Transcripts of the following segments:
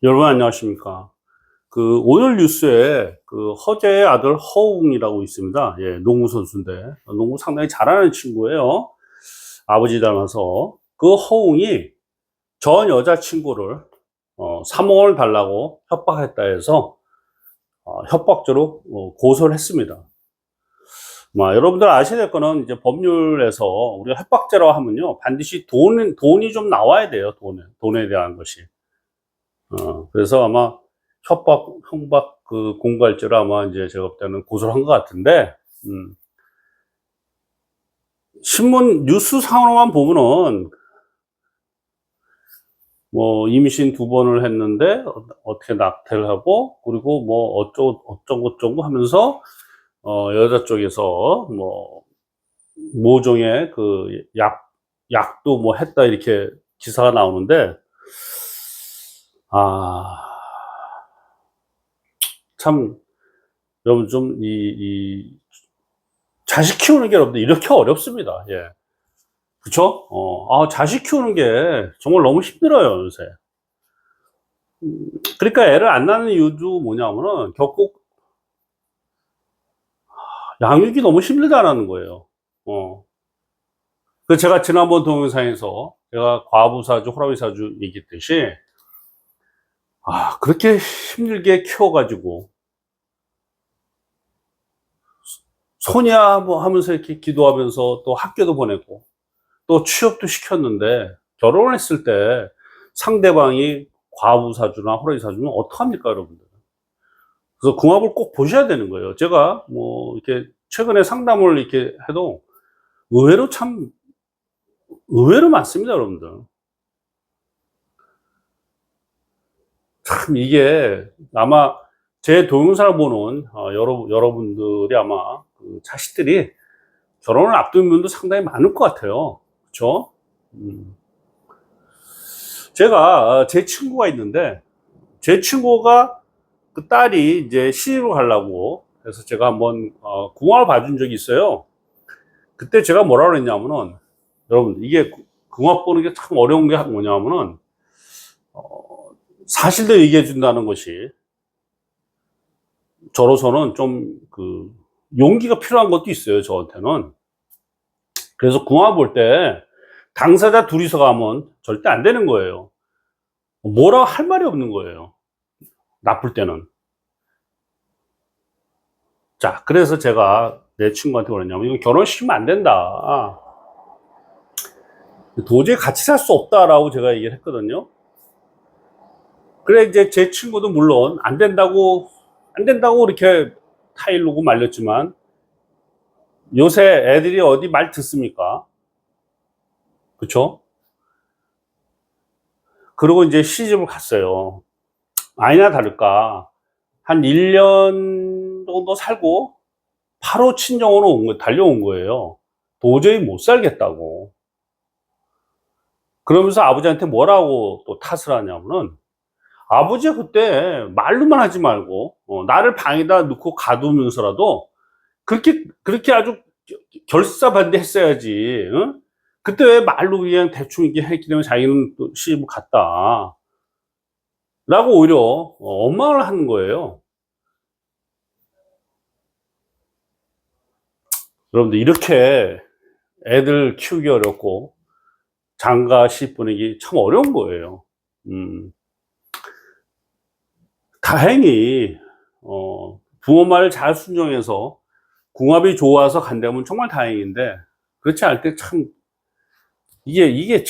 여러분 안녕하십니까. 오늘 뉴스에 허재의 아들 허웅이라고 있습니다. 예, 농구 선수인데, 농구 상당히 잘하는 친구예요. 아버지 닮아서. 그 허웅이 전 여자친구를, 3억 원을 달라고 협박했다 해서, 협박죄로 고소를 했습니다. 여러분들 아셔야 될 거는 이제 법률에서 우리가 협박죄라고 하면요. 반드시 돈이 좀 나와야 돼요. 돈에 대한 것이. 그래서 아마 협박 공갈죄로 아마 이제 제가 볼 때는 고소를 한 것 같은데, 신문 뉴스 상으로만 보면은, 임신 2번을 했는데, 어떻게 낙태를 하고, 그리고 어쩌고 하면서, 여자 쪽에서, 모종의 약도 했다, 이렇게 기사가 나오는데, 참, 여러분 자식 키우는 게 여러분들 이렇게 어렵습니다. 예. 그쵸? 자식 키우는 게 정말 너무 힘들어요, 요새. 그러니까 애를 안 낳는 이유도 뭐냐면은, 결국, 양육이 너무 힘들다라는 거예요. 제가 지난번 동영상에서 제가 과부사주, 호랑이사주 얘기했듯이, 그렇게 힘들게 키워가지고, 소냐 하면서 이렇게 기도하면서 또 학교도 보내고, 또 취업도 시켰는데, 결혼을 했을 때 상대방이 과부사주나 호랑이사주면 어떡합니까, 여러분들? 그래서 궁합을 꼭 보셔야 되는 거예요. 제가 이렇게 최근에 상담을 이렇게 해도 의외로 의외로 많습니다, 여러분들. 참 이게 아마 제 동영상을 보는 여러분들이 아마 그 자식들이 결혼을 앞둔 분도 상당히 많을 것 같아요. 그렇죠? 제가 제 친구가 있는데 제 친구가 그 딸이 이제 시집을 가려고 그래서 제가 한번 궁합을 봐준 적이 있어요. 그때 제가 뭐라 그랬냐면은 여러분 이게 궁합 보는 게 참 어려운 게 뭐냐면은 사실대로 얘기해 준다는 것이 저로서는 좀 용기가 필요한 것도 있어요, 저한테는. 그래서 궁합 볼 때 당사자 둘이서 가면 절대 안 되는 거예요. 뭐라 할 말이 없는 거예요. 나쁠 때는. 자, 그래서 제가 내 친구한테 그러냐면 이거 결혼시키면 안 된다. 도저히 같이 살 수 없다라고 제가 얘기를 했거든요. 그래 이제 제 친구도 물론 안 된다고 이렇게 타일르고 말렸지만 요새 애들이 어디 말 듣습니까? 그쵸? 그리고 이제 시집을 갔어요. 아니나 다를까 한 1년 정도 살고 바로 친정으로 달려온 거예요. 도저히 못 살겠다고. 그러면서 아버지한테 뭐라고 또 탓을 하냐면은 아버지가 그때 말로만 하지 말고 나를 방에다 넣고 가두면서라도 그렇게 아주 결사반대했어야지. 응? 그때 왜 말로 그냥 대충 이렇게 했기 때문에 자기는 또 시집을 갔다. 라고 오히려 원망을 하는 거예요. 여러분들 이렇게 애들 키우기 어렵고 장가 시집 보내기 참 어려운 거예요. 다행히 부모 말을 잘 순종해서 궁합이 좋아서 간다면 정말 다행인데 그렇지 않을 때 참 이게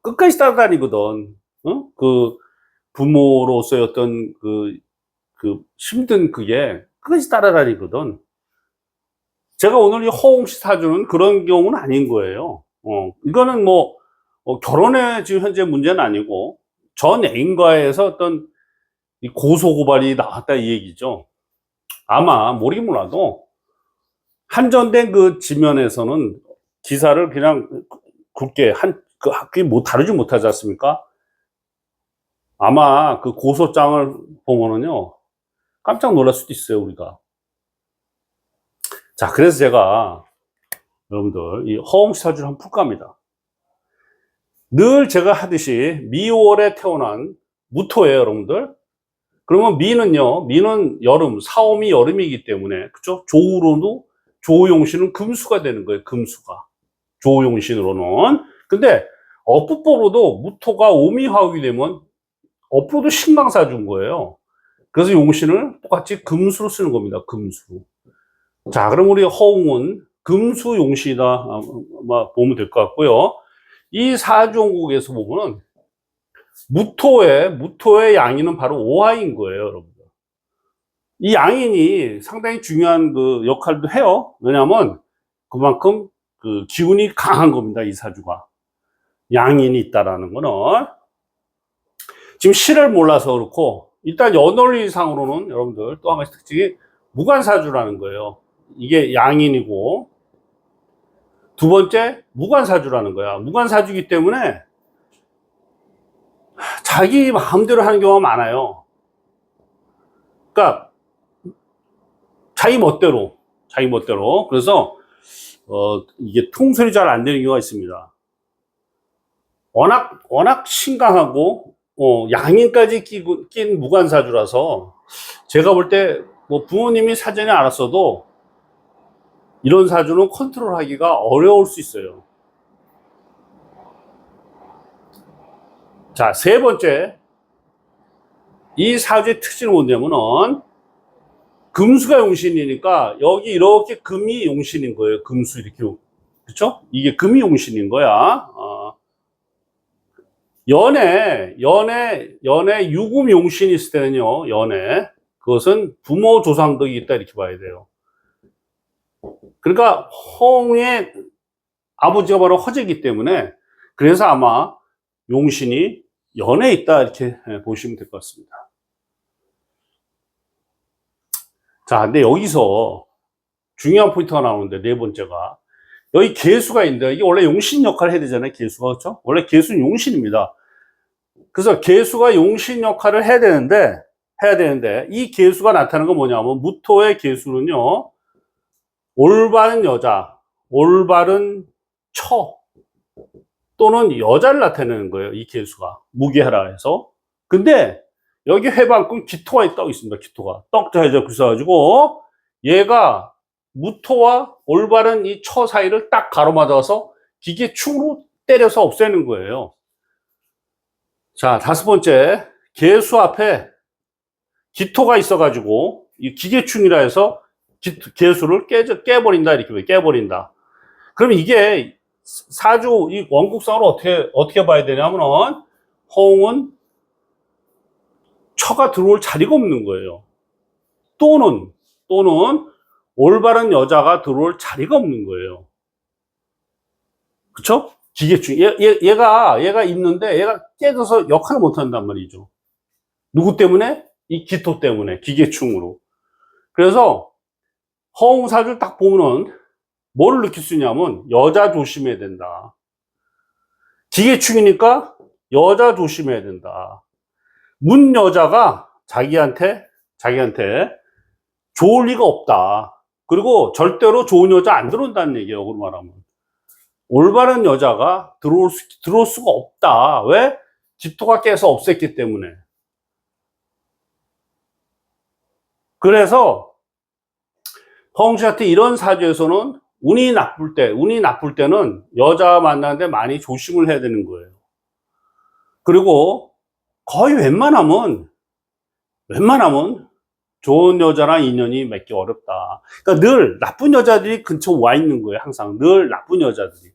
끝까지 따라다니거든. 어? 부모로서의 어떤 힘든 그게 끝까지 따라다니거든. 제가 오늘 이 허웅 씨 사주는 그런 경우는 아닌 거예요. 이거는 결혼에 지금 현재 문제는 아니고 전 애인과에서 어떤 이 고소고발이 나왔다 이 얘기죠. 아마 모르긴 몰라도 한전된 그 지면에서는 기사를 그냥 굵게 그게 다루지 못하지 않습니까? 아마 그 고소장을 보면은요, 깜짝 놀랄 수도 있어요, 우리가. 자, 그래서 제가 여러분들 이 허웅 씨 사주를 한번 풀까 합니다. 늘 제가 하듯이 미월에 태어난 무토예요, 여러분들. 그러면 미는요, 미는 여름, 사오미 여름이기 때문에, 그쵸? 조우로도, 조우용신은 금수가 되는 거예요, 금수가. 조우용신으로는. 근데, 어부법으로도 무토가 오미화옥이 되면, 어부로도 신강사주인 거예요. 그래서 용신을 똑같이 금수로 쓰는 겁니다, 금수로. 자, 그럼 우리 허웅은 금수 용신이다, 보면 될 것 같고요. 이 사주원국에서 보면은, 무토의 양인은 바로 오화인 거예요, 여러분들. 이 양인이 상당히 중요한 그 역할도 해요. 왜냐하면 그만큼 그 기운이 강한 겁니다, 이 사주가. 양인이 있다라는 거는. 지금 시를 몰라서 그렇고, 일단 연원리상으로는 여러분들 또 한 가지 특징이 무관사주라는 거예요. 이게 양인이고, 두 번째, 무관사주라는 거야. 무관사주이기 때문에 자기 마음대로 하는 경우가 많아요. 그러니까 자기 멋대로. 그래서 이게 통솔이 잘 안 되는 경우가 있습니다. 워낙 신강하고 양인까지 낀 무관사주라서 제가 볼 때 뭐 부모님이 사전에 알았어도 이런 사주는 컨트롤하기가 어려울 수 있어요. 자, 세 번째, 이 사주의 특징은 뭐냐면은 금수가 용신이니까 여기 이렇게 금이 용신인 거예요. 금수 이렇게. 그쵸? 이게 금이 용신인 거야. 연애 유금 용신이 있을 때는요, 연애. 그것은 부모 조상덕이 있다, 이렇게 봐야 돼요. 그러니까, 홍의 아버지가 바로 허재이기 때문에, 그래서 아마 용신이 연애에 있다, 이렇게 보시면 될 것 같습니다. 자, 근데 여기서 중요한 포인트가 나오는데, 네 번째가. 여기 개수가 있는데, 이게 원래 용신 역할을 해야 되잖아요, 개수가. 그렇죠? 원래 개수는 용신입니다. 그래서 개수가 용신 역할을 해야 되는데, 이 개수가 나타나는 건 뭐냐면, 무토의 개수는요, 올바른 여자, 올바른 처, 또는 여자를 나타내는 거예요, 이 개수가. 무기하라 해서. 근데, 여기 회방꾼 기토가 있다고 있습니다, 기토가. 떡자해져 있어가지고, 얘가 무토와 올바른 이 처 사이를 딱 가로막아서 기계충으로 때려서 없애는 거예요. 자, 다섯 번째, 개수 앞에 기토가 있어가지고, 이 기계충이라 해서 개수를 깨버린다, 이렇게 깨버린다. 그럼 이게 사주, 이 원국상으로 어떻게 봐야 되냐면은, 허웅은 처가 들어올 자리가 없는 거예요. 또는, 올바른 여자가 들어올 자리가 없는 거예요. 그쵸? 기계충. 얘가 있는데, 얘가 깨져서 역할을 못 한단 말이죠. 누구 때문에? 이 기토 때문에, 기계충으로. 그래서, 허웅사주를 딱 보면은, 뭐를 느낄 수 있냐면, 여자 조심해야 된다. 기계충이니까, 여자 조심해야 된다. 문 여자가 자기한테 좋을 리가 없다. 그리고 절대로 좋은 여자 안 들어온다는 얘기예요, 역으로 말하면. 올바른 여자가 들어올 수가 없다. 왜? 기토가 깨서 없앴기 때문에. 그래서 허웅씨한테 이런 사주에서는 운이 나쁠 때는 여자 만나는데 많이 조심을 해야 되는 거예요. 그리고 거의 웬만하면 좋은 여자랑 인연이 맺기 어렵다. 그러니까 늘 나쁜 여자들이 근처 와 있는 거예요. 항상 늘 나쁜 여자들이.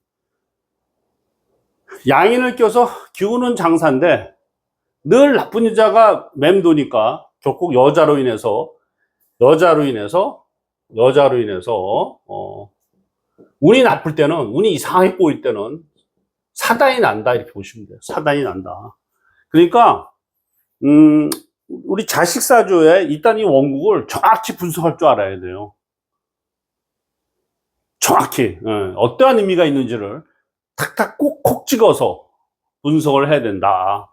양인을 껴서 기우는 장사인데 늘 나쁜 여자가 맴도니까 결국 여자로 인해서 운이 나쁠 때는, 운이 이상하게 꼬일 때는 사단이 난다, 이렇게 보시면 돼요. 사단이 난다. 그러니까 우리 자식 사주에 일단 이 원국을 정확히 분석할 줄 알아야 돼요. 정확히 어떠한 의미가 있는지를 탁탁 콕콕 찍어서 분석을 해야 된다.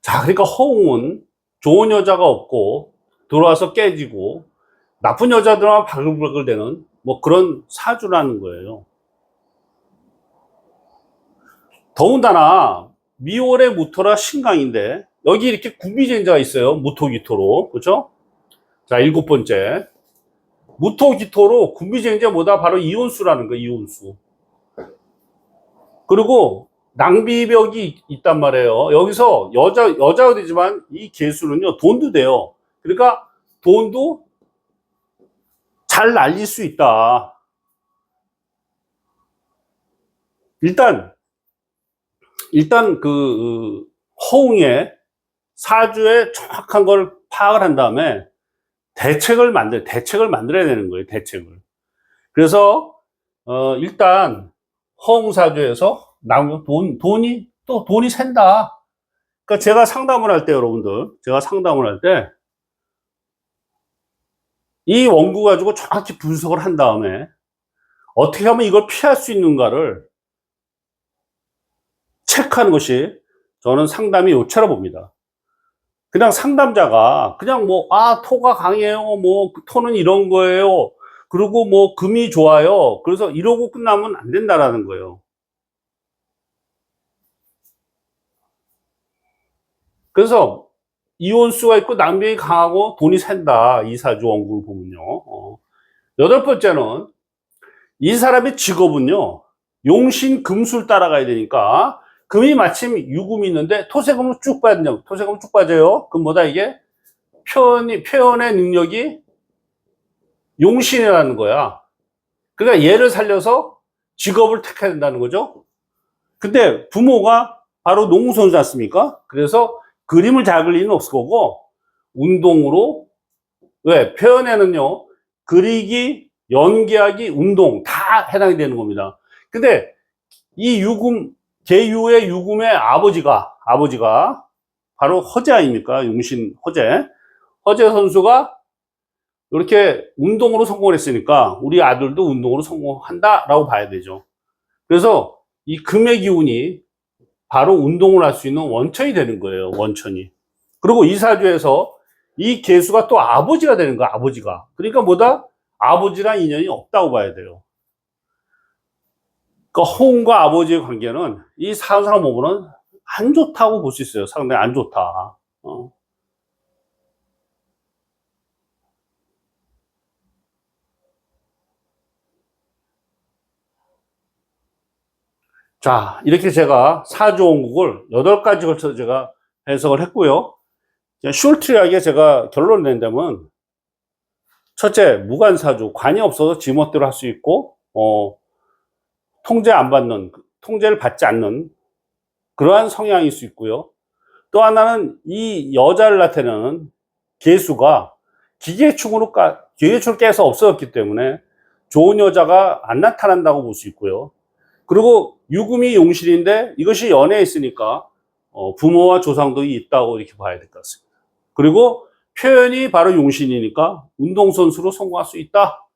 자, 그러니까 허웅은 좋은 여자가 없고 들어와서 깨지고 나쁜 여자들만 바글바글 되는 뭐 그런 사주라는 거예요. 더군다나 미월의 무토라 신강인데 여기 이렇게 구미쟁자가 있어요. 무토기토로. 그죠? 자, 7번째. 무토기토로 구미쟁자보다 바로 이온수라는 거예요. 이온수. 그리고 낭비벽이 있단 말이에요. 여기서 여자가 되지만 이 개수는요, 돈도 돼요. 그러니까 돈도 잘 날릴 수 있다. 일단 허웅의 사주의 정확한 걸 파악을 한 다음에 대책을 만들어야 되는 거예요. 대책을. 그래서 일단 허웅 사주에서 나오는 돈이 샌다. 그러니까 제가 상담을 할 때, 여러분들, 제가 상담을 할 때 이 원고 가지고 정확히 분석을 한 다음에 어떻게 하면 이걸 피할 수 있는가를 체크하는 것이 저는 상담의 요체라 봅니다. 그냥 상담자가 그냥 토가 강해요. 토는 이런 거예요. 그리고 금이 좋아요. 그래서 이러고 끝나면 안 된다라는 거예요. 그래서 이온수가 있고 낭비이 강하고 돈이 샌다. 이 사주 원구를 보면요. 8번째는 이 사람의 직업은요, 용신 금술 따라가야 되니까 금이 마침 유금이 있는데 토세금으로 쭉 빠진다고. 토세금 쭉 빠져요. 그럼 뭐다 이게? 표현의 능력이 용신이라는 거야. 그러니까 얘를 살려서 직업을 택해야 된다는 거죠. 근데 부모가 바로 농구선수지 않습니까? 그래서 그림을 잘 그릴 리는 없을 거고 운동으로, 왜? 표현에는요, 그리기, 연기하기, 운동 다 해당이 되는 겁니다. 근데 이 계유의 유금의 아버지가 바로 허재 아닙니까? 용신 허재 선수가 이렇게 운동으로 성공을 했으니까 우리 아들도 운동으로 성공한다라고 봐야 되죠. 그래서 이 금의 기운이 바로 운동을 할 수 있는 원천이 되는 거예요. 원천이. 그리고 이 사주에서 이 개수가 또 아버지가 되는 거야. 아버지가. 그러니까 뭐다? 아버지랑 인연이 없다고 봐야 돼요. 그러니까 호응과 아버지의 관계는 이 사주상 보면은 안 좋다고 볼 수 있어요. 상당히 안 좋다. 자, 이렇게 제가 사주 원국을 8가지 걸쳐서 제가 해석을 했고요. 숄트리하게 제가 결론을 낸다면, 첫째, 무관사주, 관이 없어서 지멋대로 할 수 있고, 통제를 받지 않는 그러한 성향일 수 있고요. 또 하나는 이 여자를 나타내는 개수가 기계축을 깨서 없어졌기 때문에 좋은 여자가 안 나타난다고 볼 수 있고요. 그리고 유금이 용신인데 이것이 연애에 있으니까 부모와 조상들이 있다고 이렇게 봐야 될 것 같습니다. 그리고 표현이 바로 용신이니까 운동선수로 성공할 수 있다.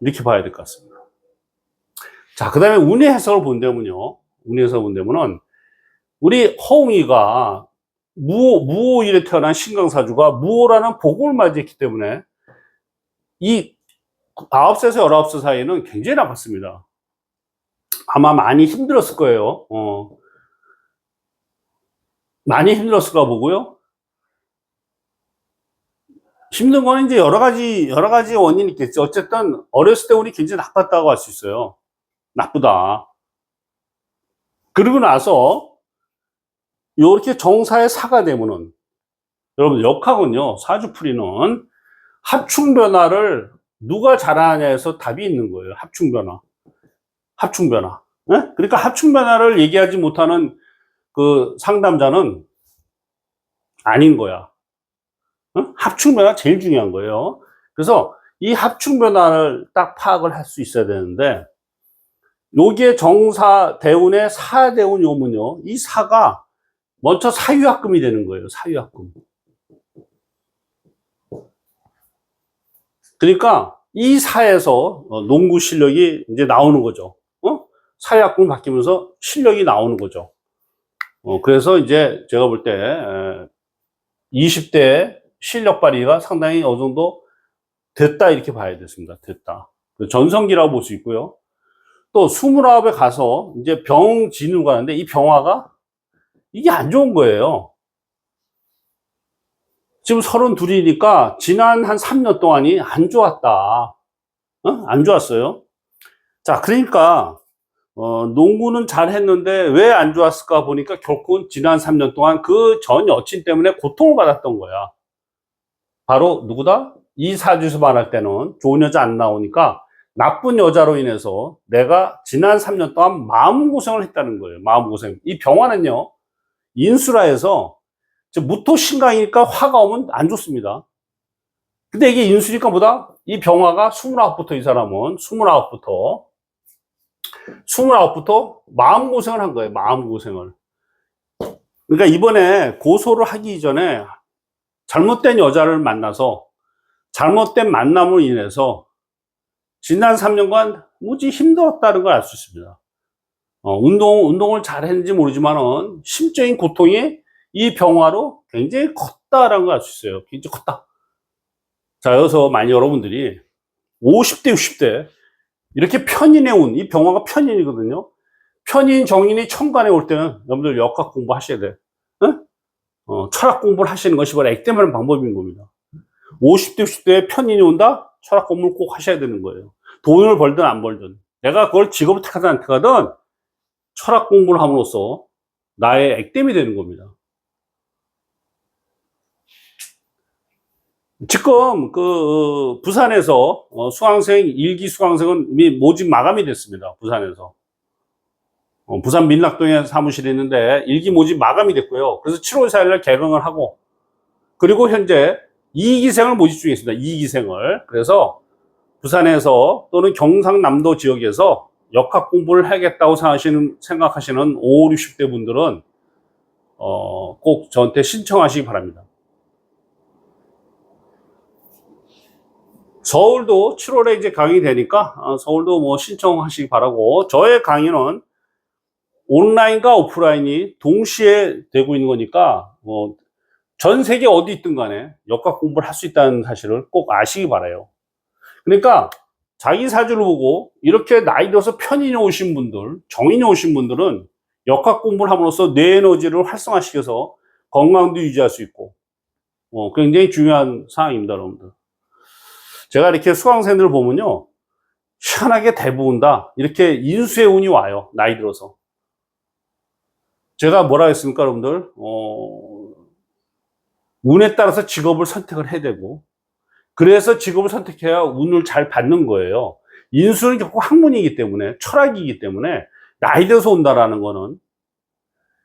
이렇게 봐야 될 것 같습니다. 자, 그 다음에 운의 해석을 본다면요. 운의 해석을 본다면은 우리 허웅이가 무오일에 태어난 신강사주가 무오라는 복을 맞이했기 때문에 이 9세에서 19세 사이에는 굉장히 나빴습니다. 아마 많이 힘들었을 거예요. 많이 힘들었을까 보고요. 힘든 거는 이제 여러 가지 원인이 있겠죠. 어쨌든 어렸을 때 운이 굉장히 나빴다고 할 수 있어요. 나쁘다. 그러고 나서 이렇게 정사의 사가 되면은, 여러분 역학은요, 사주풀이는 합충 변화를 누가 잘하냐에서 답이 있는 거예요. 합충 변화. 네? 그러니까 합충 변화를 얘기하지 못하는 그 상담자는 아닌 거야. 합충 변화 제일 중요한 거예요. 그래서 이 합충 변화를 딱 파악을 할 수 있어야 되는데, 요게 정사 대운의 사대운 요문요, 이 사가 먼저 사유합금이 되는 거예요. 사유합금. 그러니까 이 사에서 농구 실력이 이제 나오는 거죠. 사유합금이 바뀌면서 실력이 나오는 거죠. 그래서 이제 제가 볼 때 20대 실력 발휘가 상당히 어느 정도 됐다 이렇게 봐야 됐습니다. 됐다. 전성기라고 볼 수 있고요. 또 29에 가서 이제 병진으로 가는데 이 병화가 이게 안 좋은 거예요. 지금 32이니까 지난 한 3년 동안이 안 좋았다. 안 좋았어요. 자, 그러니까 농구는 잘했는데 왜 안 좋았을까 보니까 결국은 지난 3년 동안 그 전 여친 때문에 고통을 받았던 거야. 바로 누구다? 이 사주에서 말할 때는 좋은 여자 안 나오니까 나쁜 여자로 인해서 내가 지난 3년 동안 마음고생을 했다는 거예요. 마음고생. 이 병화는요, 인수라해서 무토신강이니까 화가 오면 안 좋습니다. 근데 이게 인수니까 뭐다? 이 병화가 29부터 이 사람은 29부터 마음고생을 한 거예요. 마음고생을. 그러니까 이번에 고소를 하기 전에 잘못된 여자를 만나서 잘못된 만남으로 인해서 지난 3년간 무지 힘들었다는 걸 알 수 있습니다. 운동을 잘 했는지 모르지만은 심적인 고통이 이 병화로 굉장히 컸다라는 걸 알 수 있어요. 굉장히 컸다. 자, 여기서 만약 여러분들이 50대, 60대 이렇게 편인의 운, 이 병화가 편인이거든요. 편인, 정인이 천간에 올 때는 여러분들 역학 공부하셔야 돼. 응? 철학 공부를 하시는 것이 바로 액땜하는 방법인 겁니다. 50대, 60대에 편인이 온다? 철학 공부를 꼭 하셔야 되는 거예요. 돈을 벌든 안 벌든. 내가 그걸 직업을 택하든 안 택하든 철학 공부를 함으로써 나의 액땜이 되는 겁니다. 지금 부산에서 수강생, 일기 수강생은 이미 모집 마감이 됐습니다. 부산에서. 부산 민락동에 사무실이 있는데 일기 모집 마감이 됐고요. 그래서 7월 4일날 개강을 하고, 그리고 현재 2기생을 모집 중에 있습니다. 2기생을. 그래서 부산에서 또는 경상남도 지역에서 역학 공부를 하겠다고 생각하시는 5, 60대 분들은 꼭 저한테 신청하시기 바랍니다. 서울도 7월에 이제 강의 되니까 서울도 뭐 신청하시기 바라고, 저의 강의는 온라인과 오프라인이 동시에 되고 있는 거니까 전 세계 어디 있든 간에 역학 공부를 할 수 있다는 사실을 꼭 아시기 바라요. 그러니까 자기 사주를 보고 이렇게 나이 들어서 편인이 오신 분들, 정인이 오신 분들은 역학 공부를 함으로써 뇌 에너지를 활성화시켜서 건강도 유지할 수 있고 굉장히 중요한 사항입니다, 여러분들. 제가 이렇게 수강생들을 보면요, 희한하게 대부분 다 이렇게 인수의 운이 와요, 나이 들어서. 제가 뭐라 했습니까, 여러분들? 운에 따라서 직업을 선택을 해야 되고, 그래서 직업을 선택해야 운을 잘 받는 거예요. 인수는 결국 학문이기 때문에, 철학이기 때문에 나이 들어서 온다라는 거는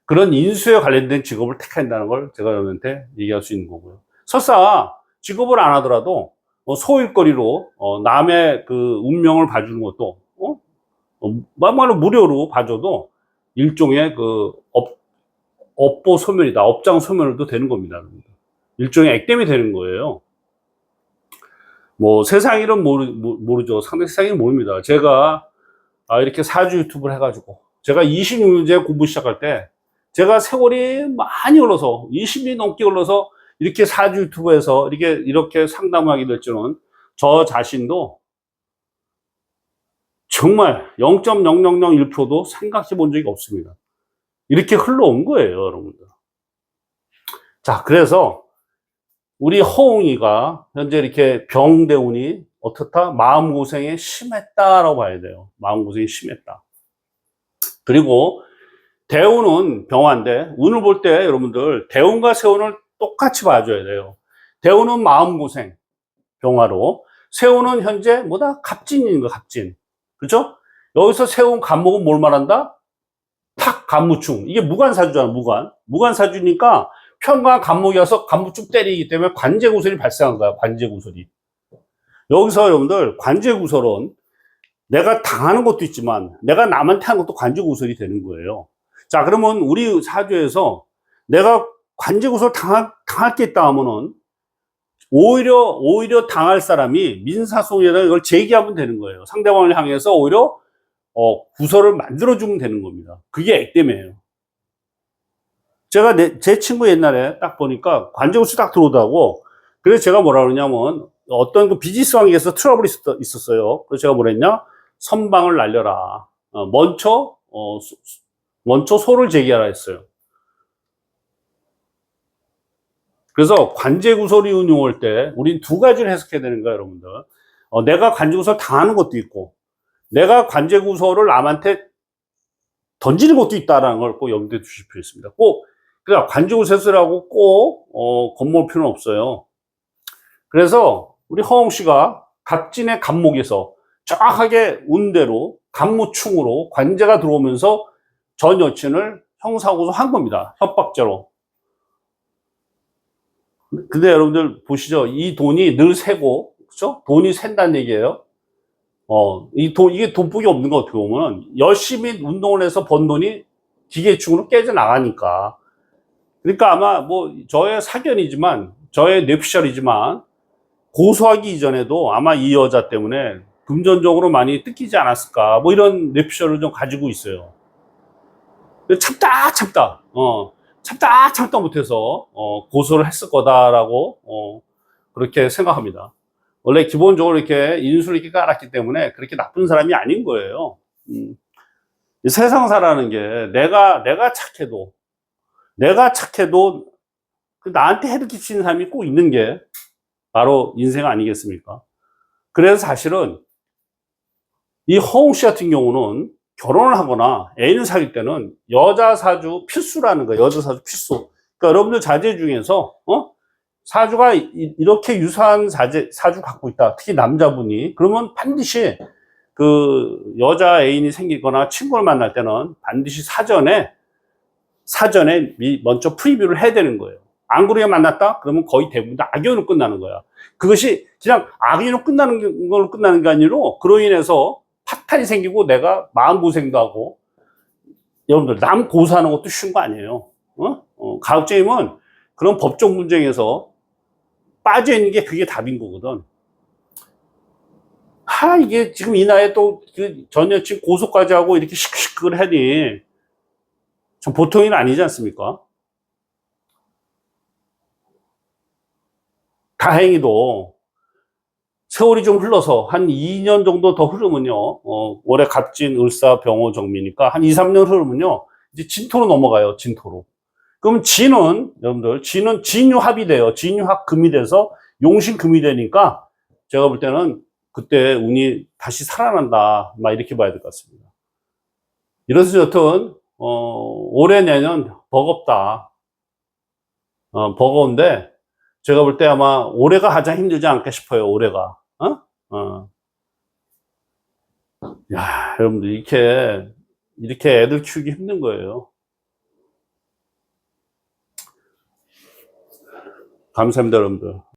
그런 인수에 관련된 직업을 택해야 한다는 걸 제가 여러분한테 얘기할 수 있는 거고요. 설사 직업을 안 하더라도 소일거리로 남의 그 운명을 봐주는 것도 막말로 무료로 봐줘도 일종의 그 업보 소멸이다, 업장 소멸도 되는 겁니다. 일종의 액땜이 되는 거예요. 뭐 세상 일은 모르죠. 상대 세상 일은 모릅니다. 제가 이렇게 사주 유튜브를 해가지고 제가 26년째 공부 시작할 때 제가 세월이 많이 흘러서 20년이 넘게 흘러서 이렇게 사주 유튜브에서 이렇게 상담하게 될 줄은 저 자신도 정말 0.0001%도 생각해 본 적이 없습니다. 이렇게 흘러온 거예요, 여러분들. 자, 그래서 우리 허웅이가 현재 이렇게 병대운이 어떻다? 마음고생이 심했다라고 봐야 돼요. 마음고생이 심했다. 그리고 대운은 병화인데, 운을 볼 때 여러분들 대운과 세운을 똑같이 봐줘야 돼요. 대운은 마음고생, 병화로. 세운은 현재 뭐다? 갑진인 거, 갑진. 그죠? 여기서 세운 간목은 뭘 말한다? 탁, 간무충. 이게 무관사주잖아, 무관. 무관사주니까 편과 간목이 와서 간무충 때리기 때문에 관제구설이 발생한 거야, 관제구설이. 여기서 여러분들, 관제구설은 내가 당하는 것도 있지만, 내가 남한테 하는 것도 관제구설이 되는 거예요. 자, 그러면 우리 사주에서 내가 관제구설 당할 게 있다 하면은, 오히려 당할 사람이 민사소송에다가 이걸 제기하면 되는 거예요. 상대방을 향해서 오히려 구설을 만들어주면 되는 겁니다. 그게 액땜이에요. 제가 제 친구 옛날에 딱 보니까 관제구설이 딱 들어오더라고. 그래서 제가 뭐라 그러냐면, 어떤 그 비즈니스 관계에서 트러블이 있었어요. 그래서 제가 뭐라 했냐? 선방을 날려라. 먼저 소를 제기하라 했어요. 그래서 관제구설이 운용할 때 우린 두 가지를 해석해야 되는 거예요, 여러분들. 내가 관제구설 당하는 것도 있고, 내가 관제구설을 남한테 던지는 것도 있다는 걸 꼭 염두에 두실 필요 있습니다. 꼭, 그러니까 관제구설이라고 꼭, 겁먹을 필요는 없어요. 그래서 우리 허웅 씨가 각진의 간목에서 정확하게 운대로 간무충으로 관제가 들어오면서 전 여친을 형사고소한 겁니다. 협박죄로. 근데 여러분들 보시죠. 이 돈이 늘 새고, 그죠? 돈이 샌다는 얘기예요. 이게 돈복이 없는 거 어떻게 보면 열심히 운동을 해서 번 돈이 기계충으로 깨져나가니까. 그러니까 아마 뭐 저의 사견이지만, 저의 뇌피셜이지만, 고소하기 이전에도 아마 이 여자 때문에 금전적으로 많이 뜯기지 않았을까. 뭐 이런 뇌피셜을 좀 가지고 있어요. 참다 못해서, 고소를 했을 거다라고, 그렇게 생각합니다. 원래 기본적으로 이렇게 인수를 이렇게 깔았기 때문에 그렇게 나쁜 사람이 아닌 거예요. 이 세상 사라는 게 내가 착해도 나한테 해를 끼치는 사람이 꼭 있는 게 바로 인생 아니겠습니까? 그래서 사실은 이 허웅 씨 같은 경우는 결혼을 하거나 애인을 사귈 때는 여자 사주 필수라는 거예요. 여자 사주 필수. 그러니까 여러분들 자제 중에서 사주가 이렇게 유사한 사주 갖고 있다. 특히 남자분이. 그러면 반드시 그 여자 애인이 생기거나 친구를 만날 때는 반드시 사전에 먼저 프리뷰를 해야 되는 거예요. 안 그러게 만났다? 그러면 거의 대부분 다 악연으로 끝나는 거야. 그것이 그냥 악연으로 끝나는 걸로 끝나는 게 아니라 그로 인해서 파탄이 생기고 내가 마음고생도 하고 여러분들 남 고소하는 것도 쉬운 거 아니에요. 가급적이면 그런 법적 문제에서 빠져 있는 게 그게 답인 거거든. 이게 지금 이 나이에 또 전 여친 고소까지 하고 이렇게 시끌시끌하니 참 보통 일 아니지 않습니까? 다행히도 세월이 좀 흘러서 한 2년 정도 더 흐르면요, 올해 갑진, 을사, 병호, 정미니까 한 2, 3년 흐르면요, 이제 진토로 넘어가요, 진토로. 그럼 여러분들, 진유합이 돼요. 진유합 금이 돼서 용신금이 되니까 제가 볼 때는 그때 운이 다시 살아난다. 막 이렇게 봐야 될 것 같습니다. 이래서 여튼, 올해 내년 버겁다. 버거운데, 제가 볼 때 아마 올해가 가장 힘들지 않을까 싶어요, 올해가. 야, 여러분들, 이렇게 애들 키우기 힘든 거예요. 감사합니다, 여러분들.